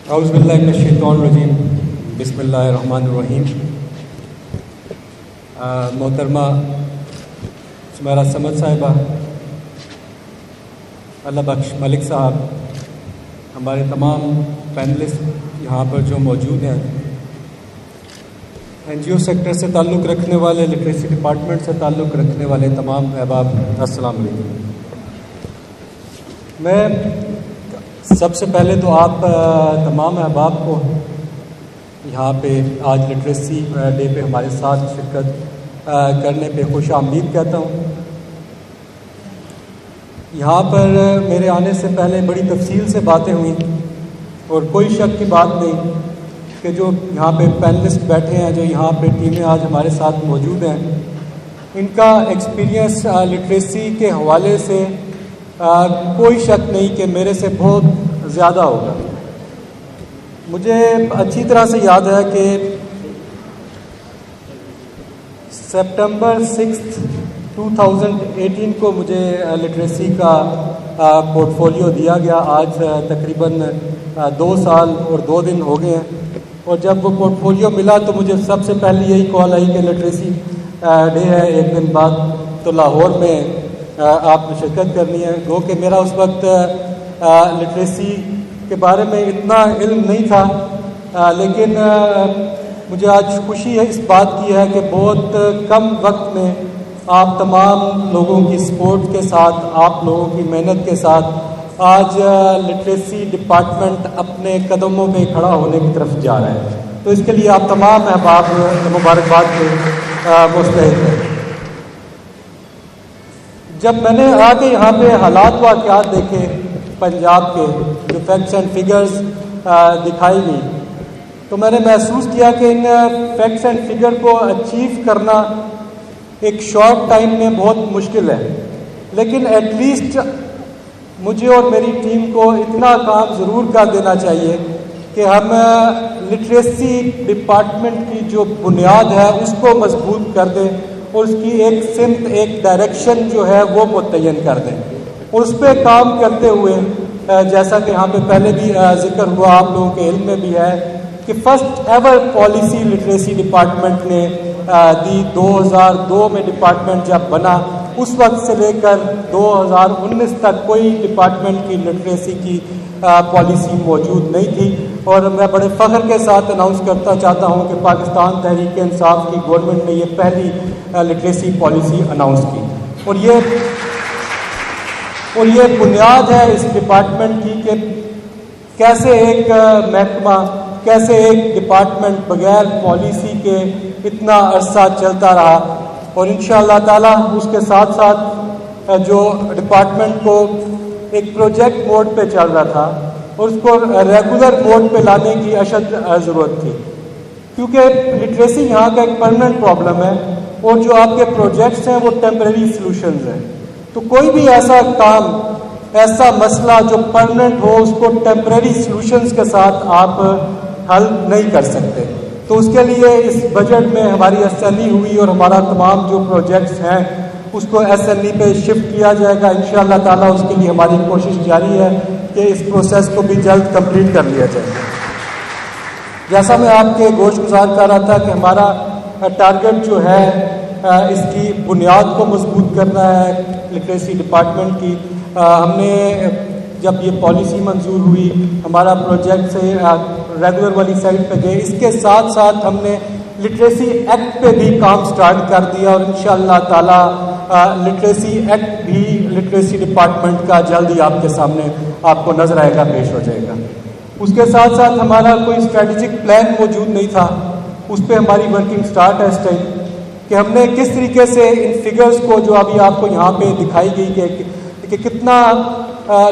औज़ुबिल्लाहिमिनश्शैतानिर्रजीम बिस्मिल्लाहिर्रहमानिर्रहीम। मोहतरमा सुमेरा समद साहिबा, अल्लाह बख्श मलिक साहब, हमारे तमाम पैनलिस्ट यहाँ पर जो मौजूद हैं, NGO सेक्टर से ताल्लुक़ रखने वाले, लिटरेसी डिपार्टमेंट से ताल्लुक़ रखने वाले तमाम अहबाब, अस्सलाम वालेकुम। मैं सबसे पहले तो आप तमाम अहबाब को यहाँ पे आज लिटरेसी डे पे हमारे साथ शिरकत करने पे खुश आमदीद कहता हूँ। यहाँ पर मेरे आने से पहले बड़ी तफसील से बातें हुई और कोई शक की बात नहीं कि जो यहाँ पे पैनलिस्ट बैठे हैं, जो यहाँ पे टीमें आज हमारे साथ मौजूद हैं, इनका एक्सपीरियंस लिटरेसी के हवाले से कोई शक नहीं कि मेरे से बहुत ज़्यादा होगा। मुझे अच्छी तरह से याद है कि सितंबर 6, 2018 को मुझे लिटरेसी का पोर्टफोलियो दिया गया। आज तकरीबन 2 साल और 2 दिन हो गए हैं, और जब वो पोर्टफोलियो मिला तो मुझे सबसे पहले यही कॉल आई कि लिटरेसी डे है, एक दिन बाद तो लाहौर में आपने शिरकत करनी है। गो कि मेरा उस वक्त लिटरेसी के बारे में इतना इल्म नहीं था, लेकिन मुझे आज खुशी है इस बात की है कि बहुत कम वक्त में आप तमाम लोगों की सपोर्ट के साथ, आप लोगों की मेहनत के साथ आज लिटरेसी डिपार्टमेंट अपने कदमों पे खड़ा होने की तरफ जा रहा है। तो इसके लिए आप तमाम अहबाब मुबारकबाद के मुस्तहिक हैं। जब मैंने आके यहाँ पे हालात वाक़यात देखे पंजाब के, जो फैक्ट्स एंड फिगर्स दिखाई गई, तो मैंने महसूस किया कि इन फैक्ट्स एंड फिगर को अचीव करना एक शॉर्ट टाइम में बहुत मुश्किल है, लेकिन एटलीस्ट मुझे और मेरी टीम को इतना काम ज़रूर कर देना चाहिए कि हम लिटरेसी डिपार्टमेंट की जो बुनियाद है उसको मजबूत कर दें और उसकी एक सिमत, एक डायरेक्शन जो है वो मुतय्यन कर दें। और उस पर काम करते हुए जैसा कि यहाँ पे पहले भी जिक्र हुआ, आप लोगों के इल्म में भी है कि first ever policy literacy department ने दी। 2002 में डिपार्टमेंट जब बना, उस वक्त से लेकर 2019 तक कोई डिपार्टमेंट की लिटरेसी की पॉलिसी मौजूद नहीं थी। और मैं बड़े फ़ख्र के साथ अनाउंस करता चाहता हूँ कि पाकिस्तान तहरीक इंसाफ की गवर्नमेंट ने ये पहली लिटरेसी पॉलिसी अनाउंस की। और ये बुनियाद है इस डिपार्टमेंट की कि कैसे एक महकमा, कैसे एक डिपार्टमेंट बगैर पॉलिसी के इतना अरसा चलता रहा। और इंशाअल्लाह ताला उसके साथ साथ जो डिपार्टमेंट को एक प्रोजेक्ट मोड पे चल रहा था और उसको रेगुलर मोड पे लाने की अशद ज़रूरत थी, क्योंकि लिटरेसी यहाँ का एक परमानेंट प्रॉब्लम है और जो आपके प्रोजेक्ट्स हैं वो टेम्परेरी सॉल्यूशंस हैं। तो कोई भी ऐसा काम, ऐसा मसला जो परमानेंट हो, उसको टेम्परेरी सॉल्यूशंस के साथ आप हल नहीं कर सकते। तो उसके लिए इस बजट में हमारी SNE हुई और हमारा तमाम जो प्रोजेक्ट्स हैं उसको SNE पे शिफ्ट किया जाएगा इंशाअल्लाह ताला। उसके लिए हमारी कोशिश जारी है कि इस प्रोसेस को भी जल्द कंप्लीट कर लिया जाए। जैसा मैं आपके गोश गुजार कर रहा था कि हमारा टारगेट जो है इसकी बुनियाद को मजबूत करना है लिटरेसी डिपार्टमेंट की। हमने जब ये पॉलिसी मंजूर हुई, हमारा प्रोजेक्ट से रेगुलर वाली साइड पे गए, इसके साथ साथ हमने लिटरेसी एक्ट पे भी काम स्टार्ट कर दिया और इंशाअल्लाह ताला लिटरेसी एक्ट भी लिटरेसी डिपार्टमेंट का जल्द ही आपके सामने आपको नजर आएगा, पेश हो जाएगा। उसके साथ साथ हमारा कोई स्ट्रेटेजिक प्लान मौजूद नहीं था, उस पर हमारी वर्किंग स्टार्ट है इस टाइम कि हमने किस तरीके से इन फिगर्स को जो अभी आपको यहाँ पे दिखाई गई कि कितना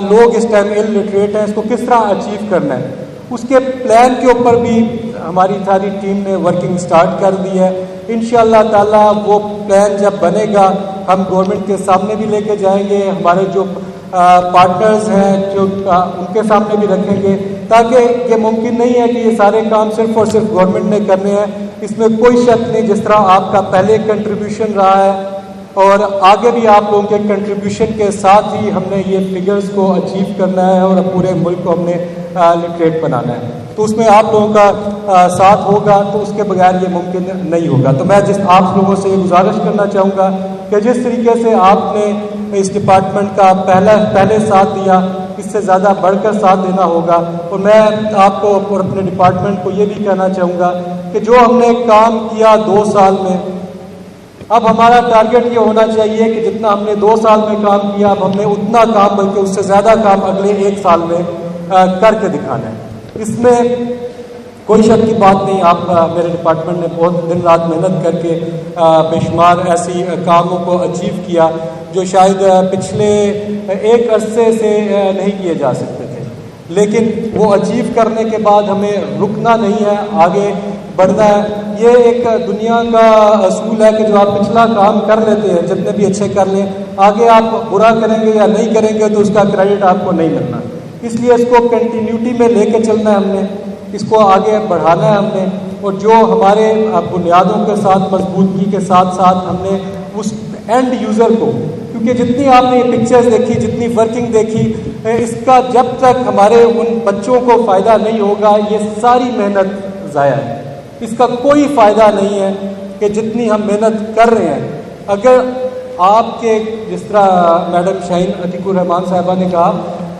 लोग इस टाइम इलिटरेट हैं, इसको किस तरह अचीव करना है, उसके प्लान के ऊपर भी हमारी सारी टीम ने वर्किंग स्टार्ट कर दी है। इंशाअल्लाह ताला वो प्लान जब बनेगा हम गवर्नमेंट के सामने भी लेके जाएंगे, हमारे जो पार्टनर्स हैं जो उनके सामने भी रखेंगे, ताकि ये मुमकिन नहीं है कि ये सारे काम सिर्फ और सिर्फ गवर्नमेंट ने करने हैं। इसमें कोई शक नहीं, जिस तरह आपका पहले कंट्रीब्यूशन रहा है और आगे भी आप लोगों के कंट्रीब्यूशन के साथ ही हमने ये फिगर्स को अचीव करना है और पूरे मुल्क को हमने लिटरेट बनाना है। तो उसमें आप लोगों का साथ होगा, तो उसके बगैर ये मुमकिन नहीं होगा। तो मैं आप लोगों से गुजारिश करना चाहूँगा कि जिस तरीके से आपने इस डिपार्टमेंट का पहले साथ दिया, इससे ज़्यादा बढ़कर साथ देना होगा। और मैं आपको और अपने डिपार्टमेंट को ये भी कहना चाहूँगा कि जो हमने काम किया 2 साल में, अब हमारा टारगेट ये होना चाहिए कि जितना हमने 2 साल में काम किया, अब हमने उतना काम बल्कि उससे ज़्यादा काम अगले 1 साल में करके दिखाना है। इसमें कोई शक की बात नहीं। आप मेरे डिपार्टमेंट ने बहुत दिन रात मेहनत करके बेशुमार ऐसी कामों को अचीव किया जो शायद पिछले एक अरसे से नहीं किए जा सकते थे। लेकिन वो अचीव करने के बाद हमें रुकना नहीं है, आगे बढ़ना है। ये एक दुनिया का असूल है कि जो आप पिछला काम कर लेते हैं, जितने भी अच्छे कर लें, आगे आप बुरा करेंगे या नहीं करेंगे तो उसका क्रेडिट आपको नहीं मिलना। इसलिए इसको कंटिन्यूटी में लेके चलना है हमने, इसको आगे बढ़ाना है हमने। और जो हमारे बुनियादों के साथ, मजबूती के साथ साथ हमने उस एंड यूज़र को, क्योंकि जितनी आपने ये पिक्चर्स देखी, जितनी वर्किंग देखी, इसका जब तक हमारे उन बच्चों को फ़ायदा नहीं होगा, ये सारी मेहनत ज़ाया है। इसका कोई फ़ायदा नहीं है कि जितनी हम मेहनत कर रहे हैं, अगर आपके जिस तरह मैडम शाहीन अतीकुर रहमान साहिबा ने कहा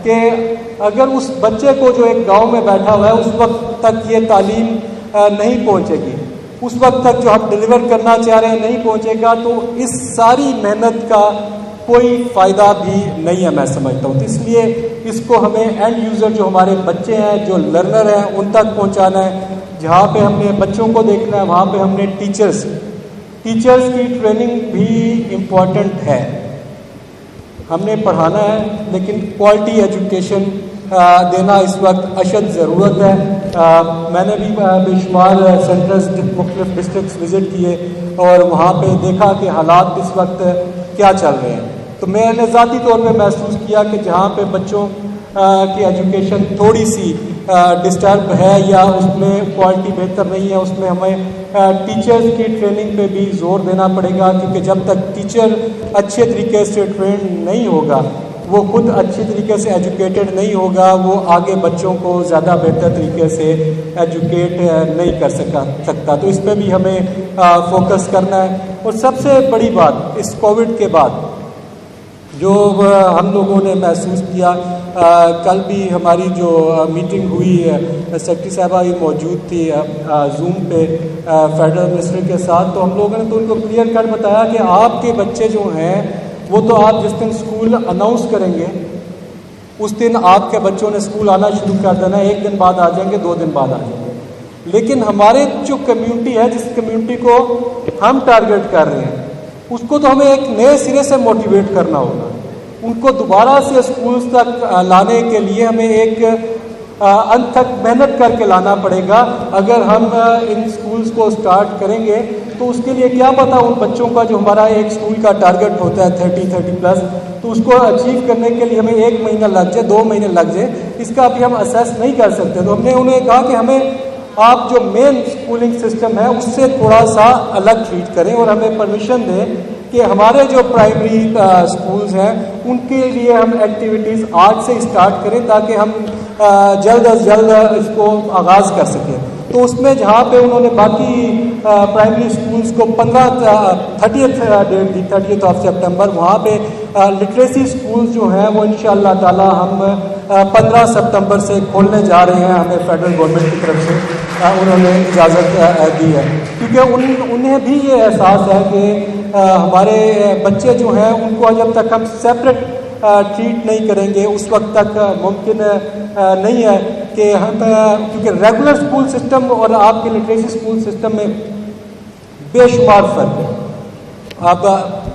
कि अगर उस बच्चे को जो एक गांव में बैठा हुआ है, उस वक्त तक ये तालीम नहीं पहुंचेगी, उस वक्त तक जो हम डिलीवर करना चाह रहे हैं नहीं पहुंचेगा, तो इस सारी मेहनत का कोई फ़ायदा भी नहीं है, मैं समझता हूँ। तो इसलिए इसको हमें एंड यूज़र जो हमारे बच्चे हैं, जो लर्नर हैं, उन तक पहुँचाना है। जहाँ पे हमने बच्चों को देखना है, वहाँ पे हमने टीचर्स की ट्रेनिंग भी इम्पॉर्टेंट है। हमने पढ़ाना है, लेकिन क्वालिटी एजुकेशन देना इस वक्त अशद ज़रूरत है। मैंने भी बेशुमार सेंटर्स मुख्तलिफ डिस्ट्रिक्ट्स विज़िट किए और वहाँ पे देखा कि हालात इस वक्त क्या चल रहे हैं। तो मैंने ज़ाती तौर पे महसूस किया कि जहाँ पे बच्चों की एजुकेशन थोड़ी सी डिस्टर्ब है या उसमें क्वालिटी बेहतर नहीं है, उसमें हमें टीचर्स की ट्रेनिंग पे भी ज़ोर देना पड़ेगा। क्योंकि जब तक टीचर अच्छे तरीके से ट्रेन नहीं होगा, वो खुद अच्छी तरीके से एजुकेटेड नहीं होगा, वो आगे बच्चों को ज़्यादा बेहतर तरीके से एजुकेट नहीं कर सकता। तो इस पर भी हमें फोकस करना है। और सबसे बड़ी बात, इस कोविड के बाद जो हम लोगों ने महसूस किया, कल भी हमारी जो मीटिंग हुई, सेक्रेटरी साहबा भी मौजूद थी जूम पे फेडरल मिनिस्टर के साथ, तो हम लोगों ने तो उनको क्लियर कट बताया कि आपके बच्चे जो हैं वो तो आप जिस दिन स्कूल अनाउंस करेंगे उस दिन आपके बच्चों ने स्कूल आना शुरू कर देना है। 1 दिन बाद आ जाएंगे, 2 दिन बाद आ जाएंगे। लेकिन हमारे जो कम्युनिटी है, जिस कम्युनिटी को हम टारगेट कर रहे हैं, उसको तो हमें एक नए सिरे से मोटिवेट करना होगा। उनको दोबारा से स्कूल्स तक लाने के लिए हमें एक अंत तक मेहनत करके लाना पड़ेगा। अगर हम इन स्कूल्स को स्टार्ट करेंगे तो उसके लिए क्या पता उन बच्चों का जो हमारा एक स्कूल का टारगेट होता है 30+ तो उसको अचीव करने के लिए हमें 1 महीना लग जाए, 2 महीने लग जाए, इसका अभी हम असेस नहीं कर सकते। तो हमने उन्हें कहा कि हमें आप जो मेन स्कूलिंग सिस्टम है उससे थोड़ा सा अलग ट्रीट करें और हमें परमिशन दें कि हमारे जो प्राइमरी स्कूल्स हैं उनके लिए हम एक्टिविटीज़ आज से स्टार्ट करें ताकि हम जल्द अज जल्द इसको आगाज़ कर सकें। तो उसमें जहाँ पे उन्होंने बाकी प्राइमरी स्कूल्स को 30th date the, 30th of सितंबर, वहाँ पे लिटरेसी स्कूल्स जो हैं वो इंशाअल्लाह ताला हम 15 सितंबर से खोलने जा रहे हैं। हमें फेडरल गवर्नमेंट की तरफ से उन्होंने इजाज़त दी है, क्योंकि उन्हें भी ये एहसास है कि हमारे बच्चे जो हैं उनको जब तक हम सेपरेट ट्रीट नहीं करेंगे उस वक्त तक मुमकिन नहीं है कि हम, क्योंकि रेगुलर स्कूल सिस्टम और आपके लिटरेसी स्कूल सिस्टम में बेशुमार फ़र्क है। अब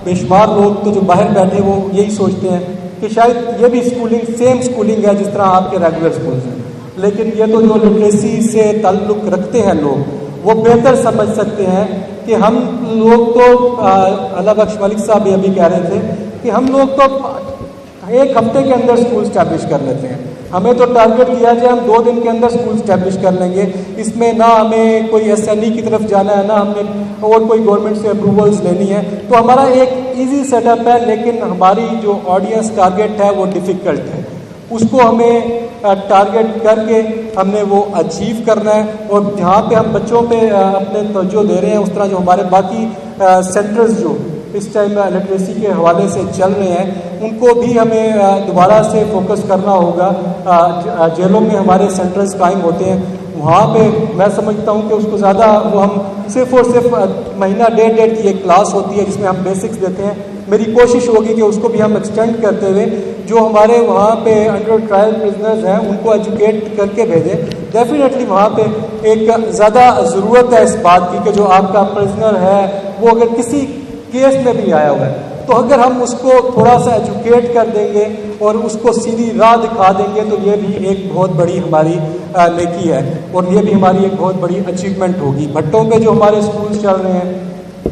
बेशुमार लोग तो जो बाहर बैठे वो यही सोचते हैं कि शायद ये भी सेम स्कूलिंग है जिस तरह आपके रेगुलर स्कूल्स हैं, लेकिन ये तो जो लिटरेसी से ताल्लुक़ रखते हैं लोग वो बेहतर समझ सकते हैं कि हम लोग तो अल्लाह बख्श मलिक साहब भी अभी कह रहे थे कि हम लोग तो 1 हफ्ते के अंदर स्कूल स्टैब्लिश कर लेते हैं। हमें तो टारगेट दिया जाए हम 2 दिन के अंदर स्कूल स्टैब्लिश कर लेंगे। इसमें ना हमें कोई SNE की तरफ जाना है, ना हमें और कोई गवर्नमेंट से अप्रूवल्स लेनी है। तो हमारा एक इजी सेटअप है, लेकिन हमारी जो ऑडियंस टारगेट है वो डिफ़िकल्ट है। उसको हमें टारगेट करके हमने वो अचीव करना है। और जहाँ पे हम बच्चों पे अपने तवज्जो दे रहे हैं, उस तरह जो हमारे बाकी सेंटर्स जो इस टाइम लिटरेसी के हवाले से चल रहे हैं, उनको भी हमें दोबारा से फोकस करना होगा। जेलों में हमारे सेंटर्स कायम होते हैं, वहाँ पे मैं समझता हूँ कि उसको ज़्यादा वो हम सिर्फ और सिर्फ महीना डेढ़ की एक क्लास होती है जिसमें हम बेसिक्स देते हैं। मेरी कोशिश होगी कि उसको भी हम एक्सटेंड करते हुए जो हमारे वहाँ पे अंडर ट्रायल प्रिजनर्स हैं उनको एजुकेट करके भेजें। डेफिनेटली वहाँ पे एक ज़्यादा ज़रूरत है इस बात की कि जो आपका प्रिजनर है वो अगर किसी केस में भी आया हुआ है, तो अगर हम उसको थोड़ा सा एजुकेट कर देंगे और उसको सीधी राह दिखा देंगे तो ये भी एक बहुत बड़ी हमारी नेकी है और ये भी हमारी एक बहुत बड़ी अचीवमेंट होगी। भट्टों पे जो हमारे स्कूल्स चल रहे हैं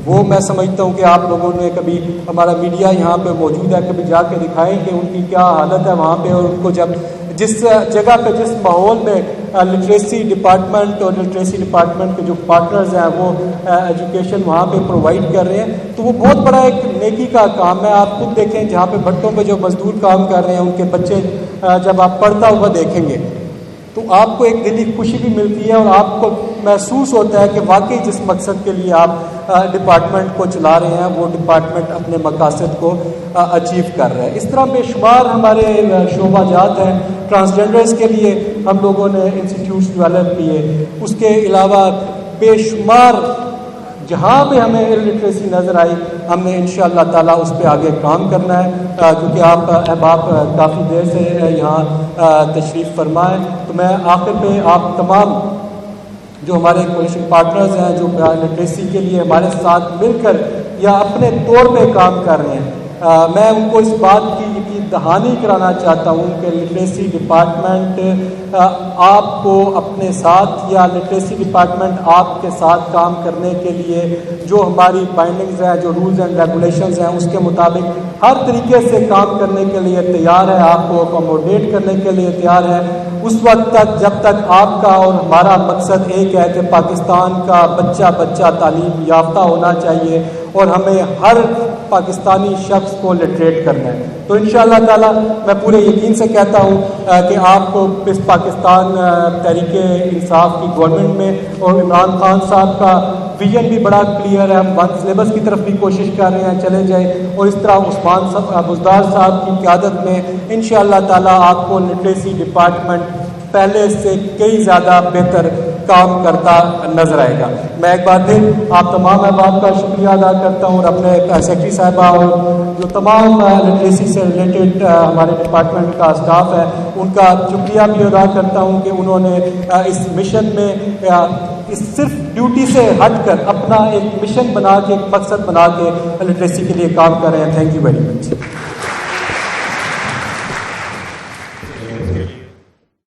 वो मैं समझता हूँ कि आप लोगों ने कभी, हमारा मीडिया यहाँ पे मौजूद है, कभी जाके दिखाएं कि उनकी क्या हालत है वहाँ पे। और उनको जब जिस जगह पे जिस माहौल में लिटरेसी डिपार्टमेंट और लिटरेसी डिपार्टमेंट के जो पार्टनर्स हैं वो एजुकेशन वहाँ पे प्रोवाइड कर रहे हैं, तो वो बहुत बड़ा एक नेकी का काम है। आप खुद देखें जहाँ पे भट्टों पे जो मजदूर काम कर रहे हैं उनके बच्चे जब आप पढ़ता हुआ देखेंगे तो आपको एक दिली खुशी भी मिलती है और आपको महसूस होता है कि वाकई जिस मकसद के लिए आप डिपार्टमेंट को चला रहे हैं वो डिपार्टमेंट अपने मकासद को अचीव कर रहा है। इस तरह बेशुमार हमारे शोबाजात हैं। ट्रांसजेंडर्स के लिए हम लोगों ने इंस्टीट्यूट्स डेवलप किए, उसके अलावा बेशुमार जहाँ पे हमें इलिटरेसी नज़र आई हमने इंशाअल्लाह ताला उस पर आगे काम करना है। क्योंकि आप अहबाब काफ़ी देर से यहाँ तशरीफ़ फरमाएँ, तो मैं आखिर पे आप तमाम जो हमारे कोलिशन पार्टनर्स हैं जो लिटरेसी के लिए हमारे साथ मिलकर या अपने तौर पे काम कर रहे हैं, मैं उनको इस बात की यकीन दहानी कराना चाहता हूँ कि लिटरेसी डिपार्टमेंट आपको अपने साथ या लिटरेसी डिपार्टमेंट आपके साथ काम करने के लिए जो हमारी बाइंडिंग्स हैं, जो रूल्स एंड रेगुलेशंस हैं, उसके मुताबिक हर तरीके से काम करने के लिए तैयार है, आपको अकोमोडेट करने के लिए तैयार है उस वक्त तक जब तक आपका और हमारा मकसद एक है कि पाकिस्तान का बच्चा तालीम याफ्ता होना चाहिए और हमें हर पाकिस्तानी शख्स को लिटरेट करना है। तो इंशाअल्लाह ताला मैं पूरे यकीन से कहता हूँ कि आपको इस पाकिस्तान तहरीक इंसाफ की गवर्नमेंट में और इमरान खान साहब का विजन भी बड़ा क्लियर है। हम वन सिलेबस की तरफ भी कोशिश कर रहे हैं चले जाए और इस तरह उस्मान बुज़दार साहब की क़यादत में इंशाअल्लाह ताला आपको लिटरेसी डिपार्टमेंट पहले से कई ज़्यादा बेहतर काम करता नजर आएगा। मैं एक बार फिर आप तमाम अहबाब का शुक्रिया अदा करता हूँ और अपने सेक्रेटरी साहिबा और जो तमाम लिटरेसी से रिलेटेड हमारे डिपार्टमेंट का स्टाफ है उनका शुक्रिया भी अदा करता हूँ कि उन्होंने इस मिशन में इस सिर्फ ड्यूटी से हटकर अपना एक मिशन बना के, एक मकसद बना के लिटरेसी के लिए काम कर रहे हैं। Thank you very much.